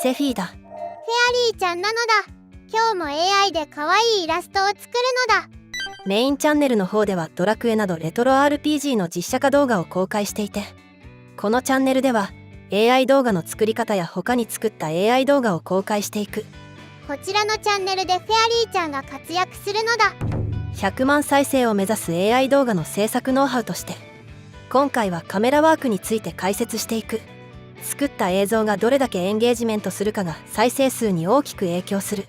セフィーだ。フェアリーちゃんなのだ。今日も AI で可愛いイラストを作るのだ。メインチャンネルの方ではドラクエなどレトロ RPG の実写化動画を公開していて、このチャンネルでは AI 動画の作り方や他に作った AI 動画を公開していく。こちらのチャンネルでフェアリーちゃんが活躍するのだ。100万再生を目指す AI 動画の制作ノウハウとして、今回はカメラワークについて解説していく。作った映像がどれだけエンゲージメントするかが再生数に大きく影響する。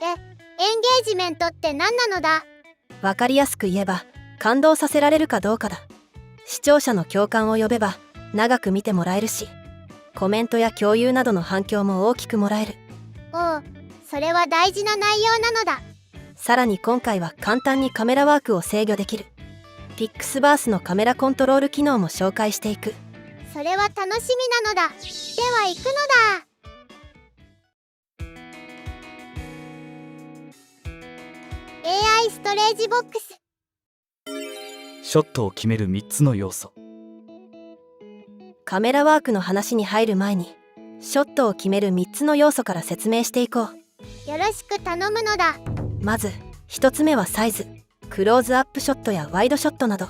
エンゲージメントって何なのだ？わかりやすく言えば、感動させられるかどうかだ。視聴者の共感を呼べば長く見てもらえるし、コメントや共有などの反響も大きくもらえる。おう、それは大事な内容なのだ。さらに今回は簡単にカメラワークを制御できるピックスバースのカメラコントロール機能も紹介していく。それは楽しみなのだ。では行くのだ。AI ストレージボックス。ショットを決める3つの要素。カメラワークの話に入る前に、ショットを決める3つの要素から説明していこう。よろしく頼むのだ。まず1つ目はサイズ。クローズアップショットやワイドショットなど、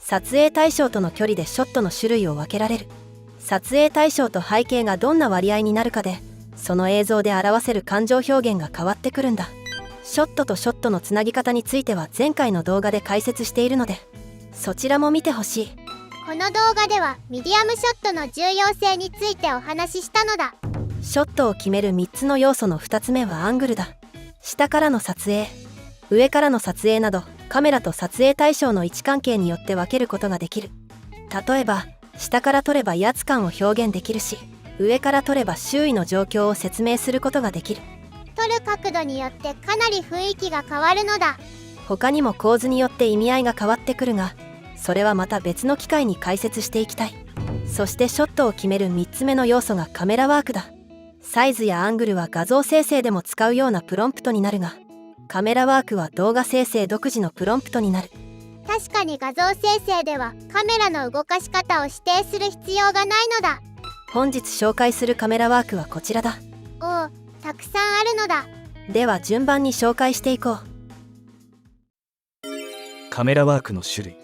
撮影対象との距離でショットの種類を分けられる。撮影対象と背景がどんな割合になるかで、その映像で表せる感情表現が変わってくるんだ。ショットとショットのつなぎ方については前回の動画で解説しているので、そちらも見てほしい。この動画ではミディアムショットの重要性についてお話ししたのだ。ショットを決める3つの要素の2つ目はアングルだ。下からの撮影、上からの撮影など、カメラと撮影対象の位置関係によって分けることができる。例えば下から撮れば威圧感を表現できるし、上から撮れば周囲の状況を説明することができる。撮る角度によってかなり雰囲気が変わるのだ。他にも構図によって意味合いが変わってくるが、それはまた別の機会に解説していきたい。そしてショットを決める3つ目の要素がカメラワークだ。サイズやアングルは画像生成でも使うようなプロンプトになるが、カメラワークは動画生成独自のプロンプトになる。確かに画像生成ではカメラの動かし方を指定する必要がないのだ。本日紹介するカメラワークはこちらだ。おお、たくさんあるのだ。では順番に紹介していこう。カメラワークの種類。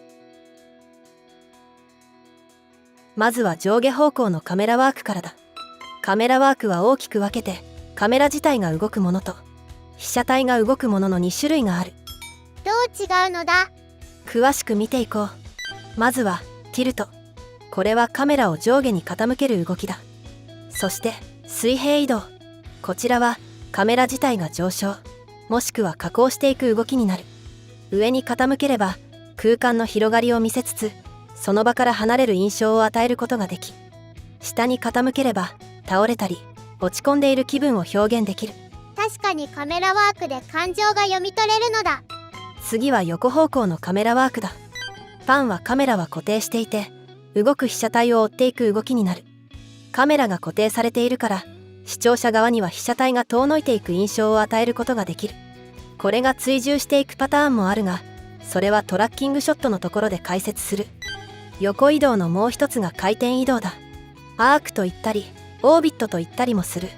まずは上下方向のカメラワークからだ。カメラワークは大きく分けて、カメラ自体が動くものと被写体が動くものの2種類がある。どう違うのだ？詳しく見ていこう。まずはティルト。これはカメラを上下に傾ける動きだ。そして水平移動。こちらはカメラ自体が上昇もしくは下降していく動きになる。上に傾ければ空間の広がりを見せつつ、その場から離れる印象を与えることができ、下に傾ければ倒れたり落ち込んでいる気分を表現できる。確かにカメラワークで感情が読み取れるのだ。次は横方向のカメラワークだ。パンはカメラは固定していて、動く被写体を追っていく動きになる。カメラが固定されているから、視聴者側には被写体が遠のいていく印象を与えることができる。これが追従していくパターンもあるが、それはトラッキングショットのところで解説する。横移動のもう一つが回転移動だ。アークと言ったりオービットと言ったりもする。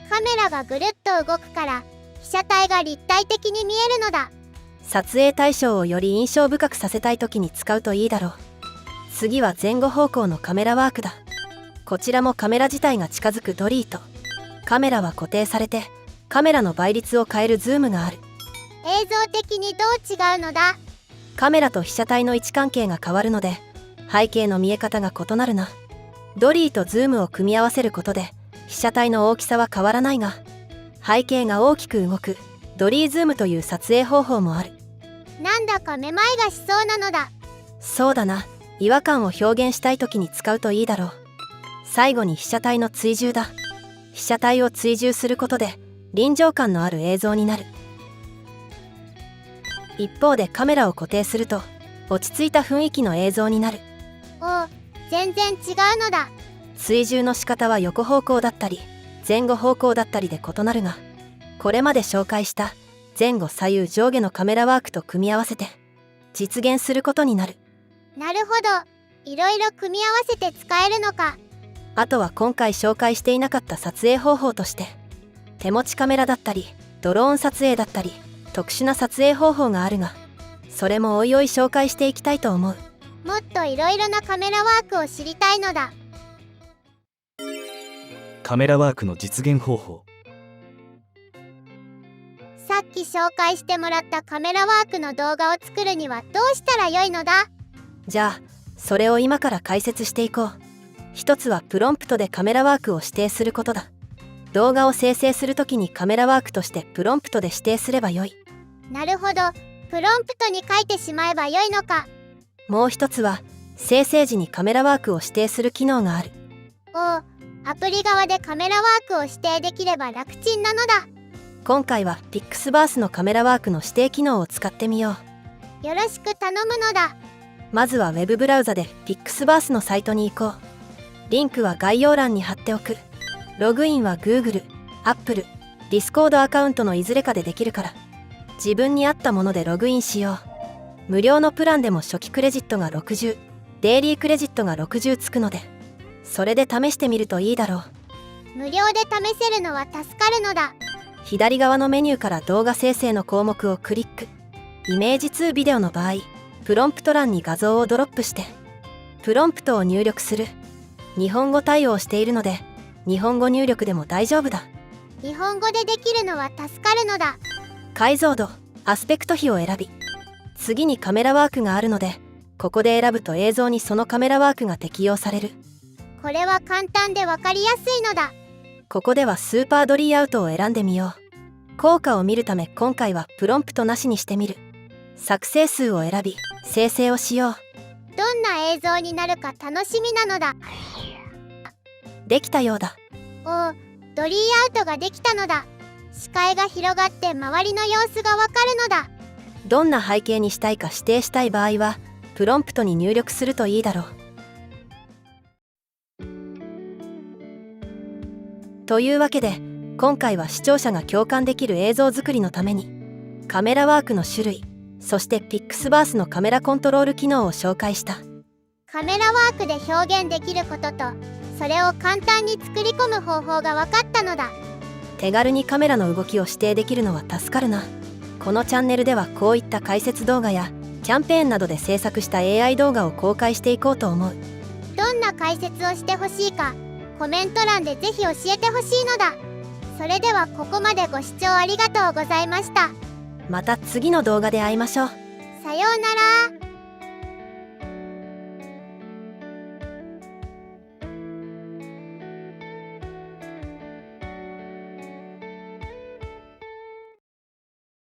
カメラがぐるっと動くから被写体が立体的に見えるのだ。撮影対象をより印象深くさせたい時に使うといいだろう。次は前後方向のカメラワークだ。こちらもカメラ自体が近づくドリート。カメラは固定されて、カメラの倍率を変えるズームがある。映像的にどう違うのだ？カメラと被写体の位置関係が変わるので、背景の見え方が異なるな。ドリーとズームを組み合わせることで被写体の大きさは変わらないが、背景が大きく動くドリーズームという撮影方法もある。なんだかめまいがしそうなのだ。そうだな。違和感を表現したい時に使うといいだろう。最後に被写体の追従だ。被写体を追従することで臨場感のある映像になる。一方でカメラを固定すると落ち着いた雰囲気の映像になる。おお、全然違うのだ。追従の仕方は横方向だったり前後方向だったりで異なるが、これまで紹介した前後左右上下のカメラワークと組み合わせて実現することになる。なるほど、いろいろ組み合わせて使えるのか。あとは今回紹介していなかった撮影方法として、手持ちカメラだったりドローン撮影だったり特殊な撮影方法があるが、それもおいおい紹介していきたいと思う。もっといろいろなカメラワークを知りたいのだ。カメラワークの実現方法。さっき紹介してもらったカメラワークの動画を作るにはどうしたらよいのだ？じゃあそれを今から解説していこう。一つはプロンプトでカメラワークを指定することだ。動画を生成するときにカメラワークとしてプロンプトで指定すればよい。なるほど、プロンプトに書いてしまえばよいのか。もう一つは生成時にカメラワークを指定する機能がある。おお、アプリ側でカメラワークを指定できれば楽ちんなのだ。今回は Pixverse のカメラワークの指定機能を使ってみよう。よろしく頼むのだ。まずは Web ブラウザで Pixverse のサイトに行こう。リンクは概要欄に貼っておく。ログインは Google、Apple、Discord アカウントのいずれかでできるから、自分に合ったものでログインしよう。無料のプランでも初期クレジットが60、デイリークレジットが60つくので、それで試してみるといいだろう。無料で試せるのは助かるのだ。左側のメニューから動画生成の項目をクリック。イメージ2ビデオの場合、プロンプト欄に画像をドロップして、プロンプトを入力する。日本語対応しているので、日本語入力でも大丈夫だ。日本語でできるのは助かるのだ。解像度、アスペクト比を選び、次にカメラワークがあるので、ここで選ぶと映像にそのカメラワークが適用される。これは簡単でわかりやすいのだ。ここではスーパードリーアウトを選んでみよう。効果を見るため今回はプロンプトなしにしてみる。作成数を選び、生成をしよう。どんな映像になるか楽しみなのだ。できたようだ。おお、ドリーアウトができたのだ。視界が広がって周りの様子がわかるのだ。どんな背景にしたいか指定したい場合は、プロンプトに入力するといいだろう。というわけで、今回は視聴者が共感できる映像作りのために、カメラワークの種類、そして Pixverse のカメラコントロール機能を紹介した。カメラワークで表現できることと、それを簡単に作り込む方法が分かったのだ。手軽にカメラの動きを指定できるのは助かるな。このチャンネルではこういった解説動画やキャンペーンなどで制作した AI 動画を公開していこうと思う。どんな解説をしてほしいか、コメント欄でぜひ教えてほしいのだ。それではここまでご視聴ありがとうございました。また次の動画で会いましょう。さようなら。